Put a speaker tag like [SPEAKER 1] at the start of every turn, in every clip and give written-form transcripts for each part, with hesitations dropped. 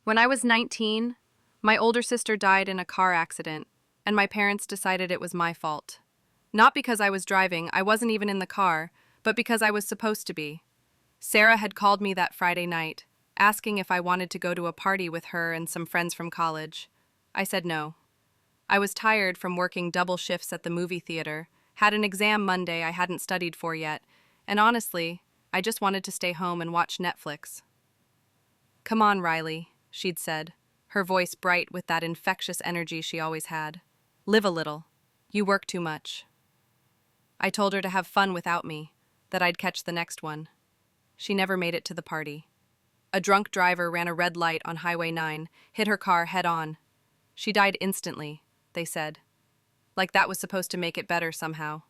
[SPEAKER 1] When I was 19, my older sister died in a car accident, and my parents decided it was my fault. Not because I was driving, I wasn't even in the car, but because I was supposed to be. Sarah had called me that Friday night, asking if I wanted to go to a party with her and some friends from college. I said no. I was tired from working double shifts at the movie theater, had an exam Monday I hadn't studied for yet, and honestly, I just wanted to stay home and watch Netflix. "Come on, Riley," she'd said, her voice bright with that infectious energy she always had. "Live a little. You work too much." I told her to have fun without me, that I'd catch the next one. She never made it to the party. A drunk driver ran a red light on Highway 9, hit her car head on. She died instantly, they said. Like that was supposed to make it better somehow.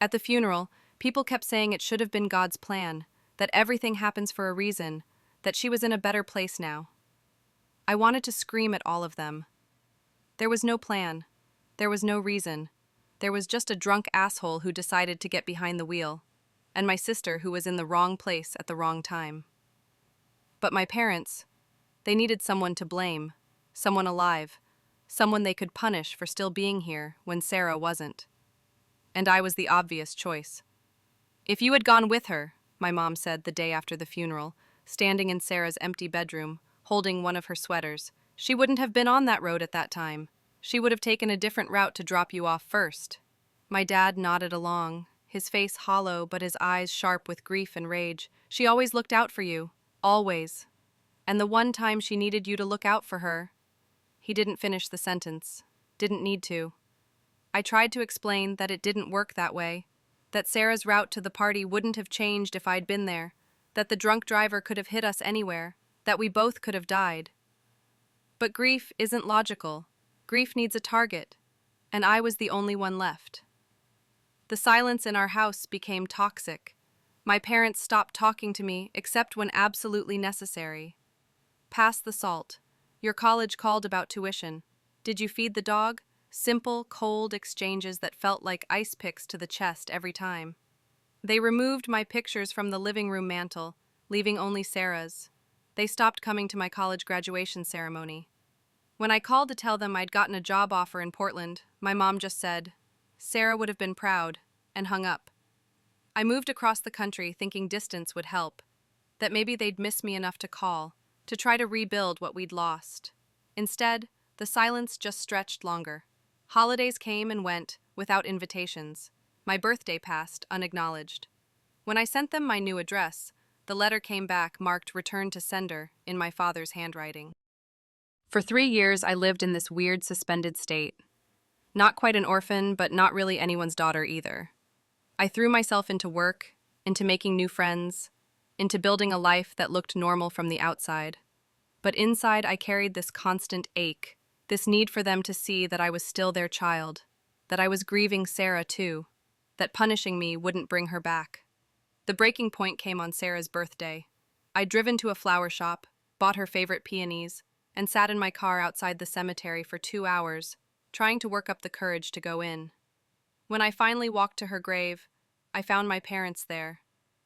[SPEAKER 1] At the funeral, people kept saying it should have been God's plan, that everything happens for a reason, that she was in a better place now. I wanted to scream at all of them. There was no plan. There was no reason. There was just a drunk asshole who decided to get behind the wheel, and my sister who was in the wrong place at the wrong time. But my parents, they needed someone to blame, someone alive, someone they could punish for still being here when Sarah wasn't. And I was the obvious choice. "If you had gone with her," my mom said the day after the funeral, standing in Sarah's empty bedroom, holding one of her sweaters, "she wouldn't have been on that road at that time. She would have taken a different route to drop you off first." My dad nodded along, his face hollow but his eyes sharp with grief and rage. "She always looked out for you. Always. And the one time she needed you to look out for her." He didn't finish the sentence. Didn't need to. I tried to explain that it didn't work that way, that Sarah's route to the party wouldn't have changed if I'd been there, that the drunk driver could have hit us anywhere, that we both could have died. But grief isn't logical. Grief needs a target, and I was the only one left. The silence in our house became toxic. My parents stopped talking to me except when absolutely necessary. "Pass the salt. Your college called about tuition. Did you feed the dog?" Simple, cold exchanges that felt like ice picks to the chest every time. They removed my pictures from the living room mantel, leaving only Sarah's. They stopped coming to my college graduation ceremony. When I called to tell them I'd gotten a job offer in Portland, my mom just said, "Sarah would have been proud," and hung up. I moved across the country thinking distance would help, that maybe they'd miss me enough to call, to try to rebuild what we'd lost. Instead, the silence just stretched longer. Holidays came and went, without invitations. My birthday passed, unacknowledged. When I sent them my new address, the letter came back marked "Return to Sender" in my father's handwriting. For 3 years, I lived in this weird suspended state. Not quite an orphan, but not really anyone's daughter either. I threw myself into work, into making new friends, into building a life that looked normal from the outside. But inside, I carried this constant ache, this need for them to see that I was still their child, that I was grieving Sarah too, that punishing me wouldn't bring her back. The breaking point came on Sarah's birthday. I'd driven to a flower shop, bought her favorite peonies, and sat in my car outside the cemetery for 2 hours, trying to work up the courage to go in. When I finally walked to her grave, I found my parents there.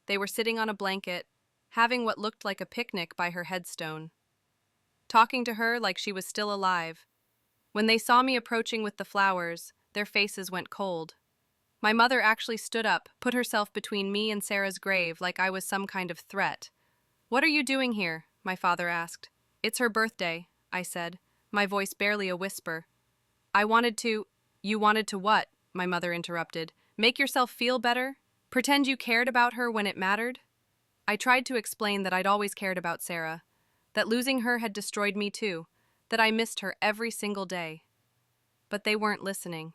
[SPEAKER 1] They were sitting on a blanket, having what looked like a picnic by her headstone, talking to her like she was still alive. When they saw me approaching with the flowers, their faces went cold. My mother actually stood up, put herself between me and Sarah's grave like I was some kind of threat. "What are you doing here?" my father asked. "It's her birthday," I said, my voice barely a whisper. "I wanted to—" "You wanted to what?" my mother interrupted. "Make yourself feel better? Pretend you cared about her when it mattered?" I tried to explain that I'd always cared about Sarah, that losing her had destroyed me too, that I missed her every single day. But they weren't listening.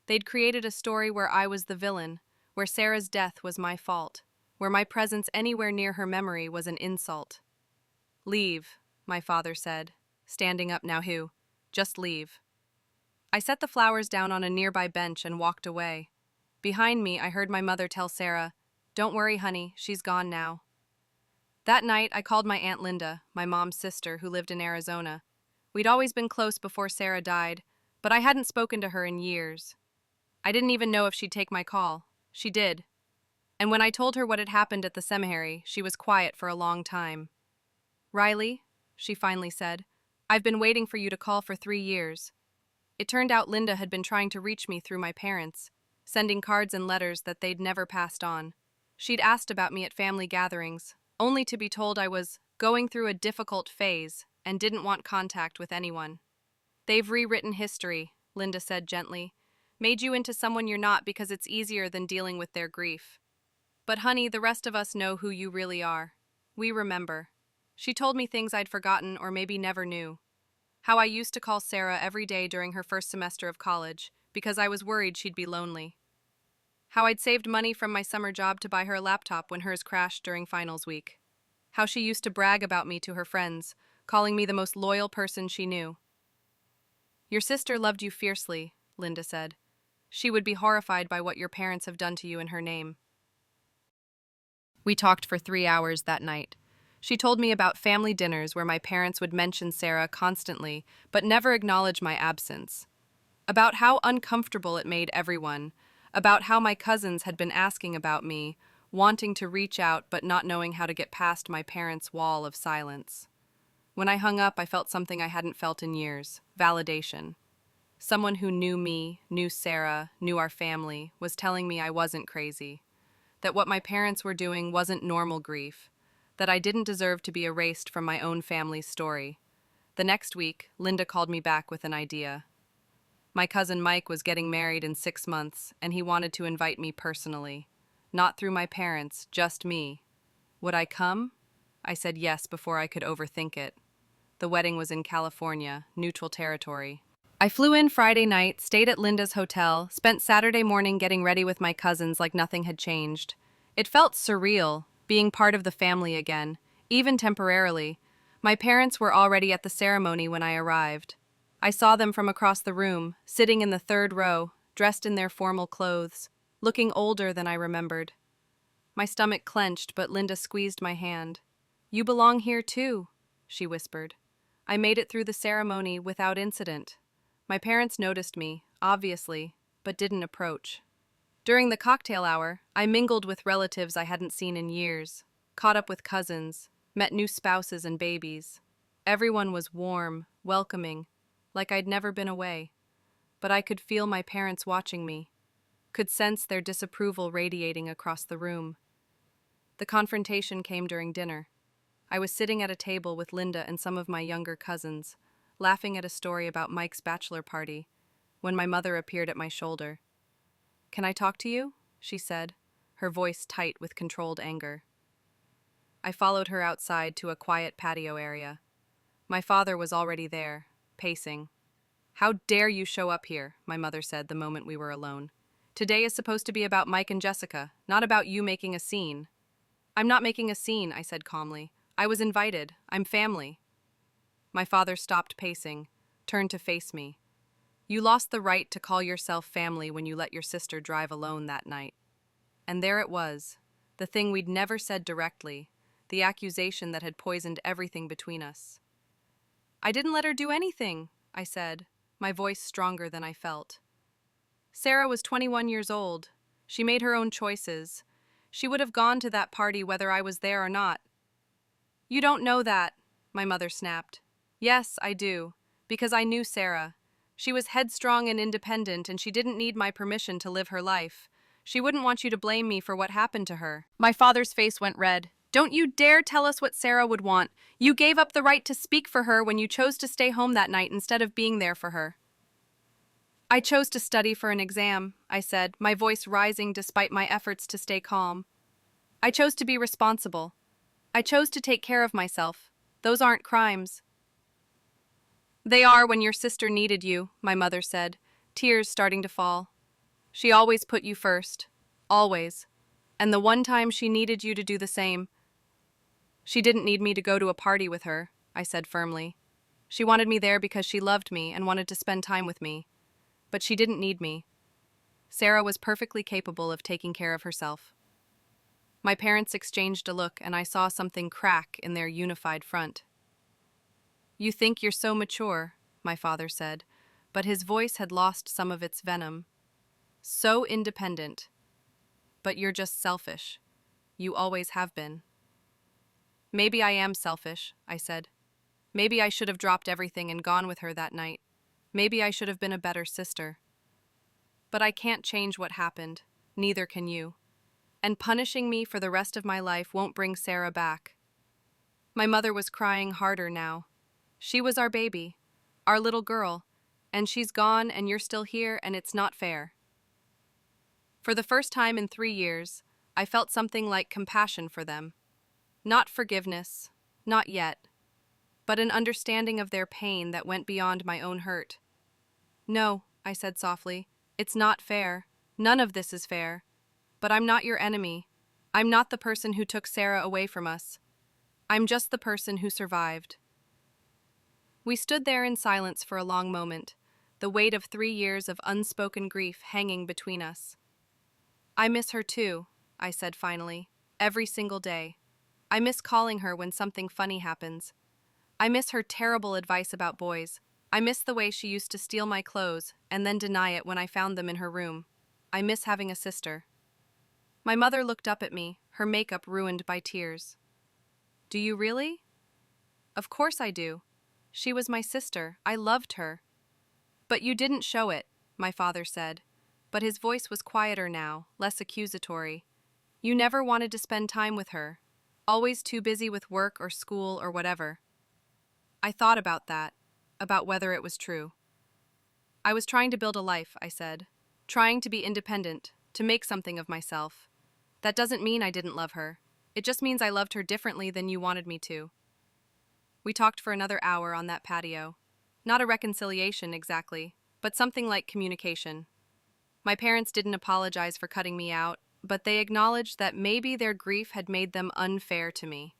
[SPEAKER 1] They'd created a story where I was the villain, where Sarah's death was my fault, where my presence anywhere near her memory was an insult. "Leave," my father said, standing up now. "Who? Just leave." I set the flowers down on a nearby bench and walked away. Behind me, I heard my mother tell Sarah, "Don't worry, honey, she's gone now." That night, I called my Aunt Linda, my mom's sister, who lived in Arizona. We'd always been close before Sarah died, but I hadn't spoken to her in years. I didn't even know if she'd take my call. She did. And when I told her what had happened at the cemetery, she was quiet for a long time. "Riley," she finally said. "I've been waiting for you to call for 3 years." It turned out Linda had been trying to reach me through my parents, sending cards and letters that they'd never passed on. She'd asked about me at family gatherings, only to be told I was going through a difficult phase and didn't want contact with anyone. "They've rewritten history," Linda said gently. "Made you into someone you're not because it's easier than dealing with their grief. But honey, the rest of us know who you really are. We remember." She told me things I'd forgotten or maybe never knew. How I used to call Sarah every day during her first semester of college because I was worried she'd be lonely. How I'd saved money from my summer job to buy her a laptop when hers crashed during finals week. How she used to brag about me to her friends, calling me the most loyal person she knew. "Your sister loved you fiercely," Linda said. "She would be horrified by what your parents have done to you in her name." We talked for 3 hours that night. She told me about family dinners where my parents would mention Sarah constantly, but never acknowledge my absence. About how uncomfortable it made everyone. About how my cousins had been asking about me, wanting to reach out but not knowing how to get past my parents' wall of silence. When I hung up, I felt something I hadn't felt in years: validation. Someone who knew me, knew Sarah, knew our family, was telling me I wasn't crazy. That what my parents were doing wasn't normal grief. That I didn't deserve to be erased from my own family's story. The next week, Linda called me back with an idea. My cousin Mike was getting married in 6 months, and he wanted to invite me personally. Not through my parents, just me. Would I come? I said yes before I could overthink it. The wedding was in California, neutral territory. I flew in Friday night, stayed at Linda's hotel, spent Saturday morning getting ready with my cousins like nothing had changed. It felt surreal, being part of the family again, even temporarily. My parents were already at the ceremony when I arrived. I saw them from across the room, sitting in the third row, dressed in their formal clothes, looking older than I remembered. My stomach clenched, but Linda squeezed my hand. "You belong here too," she whispered. I made it through the ceremony without incident. My parents noticed me, obviously, but didn't approach. During the cocktail hour, I mingled with relatives I hadn't seen in years, caught up with cousins, met new spouses and babies. Everyone was warm, welcoming, like I'd never been away. But I could feel my parents watching me, could sense their disapproval radiating across the room. The confrontation came during dinner. I was sitting at a table with Linda and some of my younger cousins, laughing at a story about Mike's bachelor party, when my mother appeared at my shoulder. "Can I talk to you?" she said, her voice tight with controlled anger. I followed her outside to a quiet patio area. My father was already there, pacing. "How dare you show up here?" my mother said the moment we were alone. "Today is supposed to be about Mike and Jessica, not about you making a scene." "I'm not making a scene," I said calmly. "I was invited. I'm family." My father stopped pacing, turned to face me. "You lost the right to call yourself family when you let your sister drive alone that night." And there it was, the thing we'd never said directly, the accusation that had poisoned everything between us. "I didn't let her do anything," I said, my voice stronger than I felt. "Sarah was 21 years old. She made her own choices. She would have gone to that party whether I was there or not." "You don't know that," my mother snapped. "Yes, I do, because I knew Sarah. She was headstrong and independent, and she didn't need my permission to live her life. She wouldn't want you to blame me for what happened to her." My father's face went red. "Don't you dare tell us what Sarah would want. You gave up the right to speak for her when you chose to stay home that night instead of being there for her." "I chose to study for an exam," I said, my voice rising despite my efforts to stay calm. "I chose to be responsible. I chose to take care of myself. Those aren't crimes." "They are when your sister needed you," my mother said, tears starting to fall. "She always put you first. Always. And the one time she needed you to do the same." "She didn't need me to go to a party with her," I said firmly. "She wanted me there because she loved me and wanted to spend time with me. But she didn't need me. Sarah was perfectly capable of taking care of herself." My parents exchanged a look, and I saw something crack in their unified front. "You think you're so mature," my father said, but his voice had lost some of its venom. "So independent. But you're just selfish. You always have been." "Maybe I am selfish," I said. Maybe I should have dropped everything and gone with her that night. Maybe I should have been a better sister. But I can't change what happened. Neither can you. And punishing me for the rest of my life won't bring Sarah back. My mother was crying harder now. She was our baby, our little girl, and she's gone and you're still here and it's not fair. For the first time in 3 years, I felt something like compassion for them. Not forgiveness, not yet, but an understanding of their pain that went beyond my own hurt. No, I said softly, it's not fair. None of this is fair. But I'm not your enemy. I'm not the person who took Sarah away from us. I'm just the person who survived. We stood there in silence for a long moment, the weight of 3 years of unspoken grief hanging between us. I miss her too, I said finally, every single day. I miss calling her when something funny happens. I miss her terrible advice about boys. I miss the way she used to steal my clothes and then deny it when I found them in her room. I miss having a sister. My mother looked up at me, her makeup ruined by tears. Do you really? Of course I do. She was my sister. I loved her. But you didn't show it, my father said. But his voice was quieter now, less accusatory. You never wanted to spend time with her. Always too busy with work or school or whatever. I thought about that, about whether it was true. I was trying to build a life, I said. Trying to be independent, to make something of myself. That doesn't mean I didn't love her. It just means I loved her differently than you wanted me to. We talked for another hour on that patio. Not a reconciliation exactly, but something like communication. My parents didn't apologize for cutting me out, but they acknowledged that maybe their grief had made them unfair to me.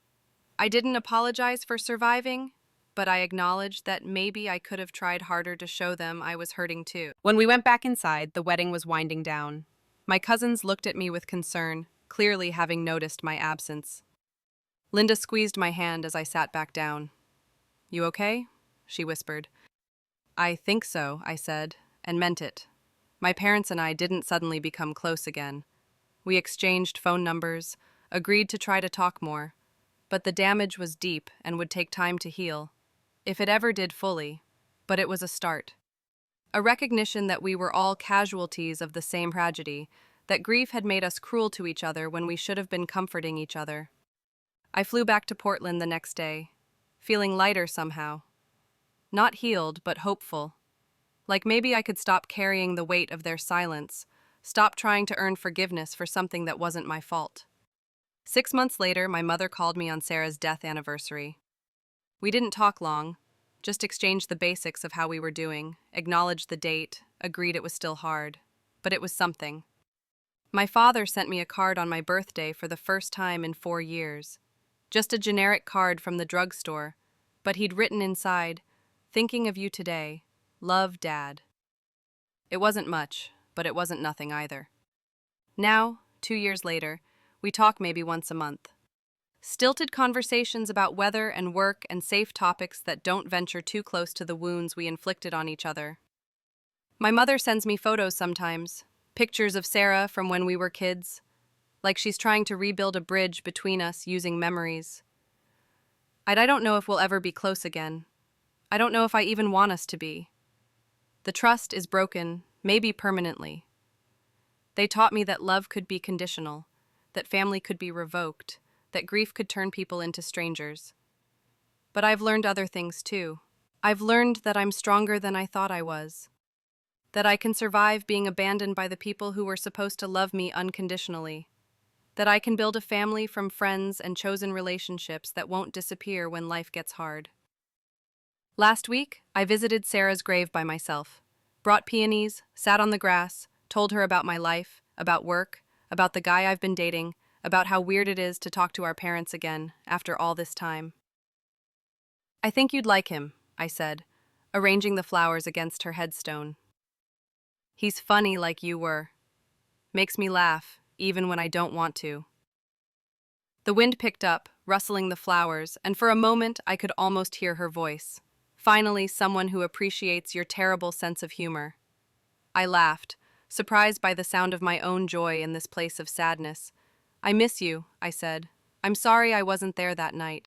[SPEAKER 1] I didn't apologize for surviving, but I acknowledged that maybe I could have tried harder to show them I was hurting too. When we went back inside, the wedding was winding down. My cousins looked at me with concern, clearly having noticed my absence. Linda squeezed my hand as I sat back down. You okay? She whispered. I think so, I said, and meant it. My parents and I didn't suddenly become close again. We exchanged phone numbers, agreed to try to talk more, but the damage was deep and would take time to heal, if it ever did fully, but it was a start. A recognition that we were all casualties of the same tragedy, that grief had made us cruel to each other when we should have been comforting each other. I flew back to Portland the next day, feeling lighter somehow. Not healed, but hopeful. Like maybe I could stop carrying the weight of their silence, stop trying to earn forgiveness for something that wasn't my fault. 6 months later, my mother called me on Sarah's death anniversary. We didn't talk long, just exchanged the basics of how we were doing, acknowledged the date, agreed it was still hard. But it was something. My father sent me a card on my birthday for the first time in 4 years. Just a generic card from the drugstore, but he'd written inside, "Thinking of you today. Love, Dad." It wasn't much, but it wasn't nothing either. Now, 2 years later, we talk maybe once a month. Stilted conversations about weather and work and safe topics that don't venture too close to the wounds we inflicted on each other. My mother sends me photos sometimes, pictures of Sarah from when we were kids, like she's trying to rebuild a bridge between us using memories. I don't know if we'll ever be close again. I don't know if I even want us to be. The trust is broken, maybe permanently. They taught me that love could be conditional, that family could be revoked, that grief could turn people into strangers. But I've learned other things too. I've learned that I'm stronger than I thought I was. That I can survive being abandoned by the people who were supposed to love me unconditionally. That I can build a family from friends and chosen relationships that won't disappear when life gets hard. Last week, I visited Sarah's grave by myself, brought peonies, sat on the grass, told her about my life, about work, about the guy I've been dating, about how weird it is to talk to our parents again after all this time. I think you'd like him, I said, arranging the flowers against her headstone. He's funny like you were. Makes me laugh, even when I don't want to. The wind picked up, rustling the flowers, and for a moment I could almost hear her voice. Finally, someone who appreciates your terrible sense of humor. I laughed, surprised by the sound of my own joy in this place of sadness. I miss you, I said. I'm sorry I wasn't there that night.